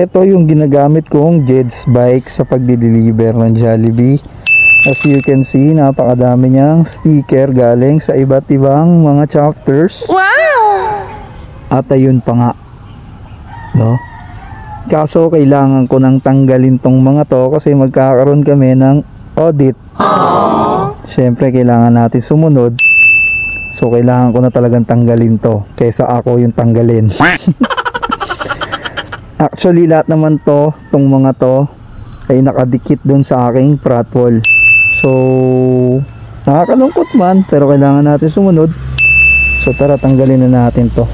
Ito yung ginagamit kong Jed's bike sa pagdi-deliver ng Jollibee. As you can see, napakadami niyang sticker galing sa iba't ibang mga chapters. Wow! At ayun pa nga, no? Kaso kailangan ko nang tanggalin tong mga to kasi magkakaroon kami ng audit. Siyempre kailangan natin sumunod. So kailangan ko na talagang tanggalin to kaysa ako yung tanggalin. Actually lahat naman tong mga to ay nakadikit dun sa aking frat wall. So nakakalungkot man pero kailangan natin sumunod. So tara, tanggalin na natin to.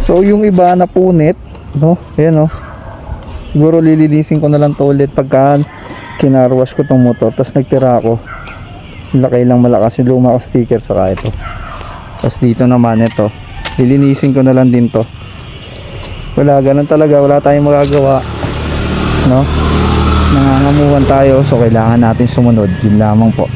So yung iba na punit, no? Ayan, no? Siguro lilinisin ko na lang to ulit pagka kinarwash ko tong motor. Tapos nagtira ako. Laki lang malakas yung luma ko sticker saka ito. Tapos dito naman ito. Lilinisin ko na lang din to. Wala, ganun talaga. Wala tayong magagawa, no? Nangangamuhan tayo. So kailangan natin sumunod. Yun lamang po.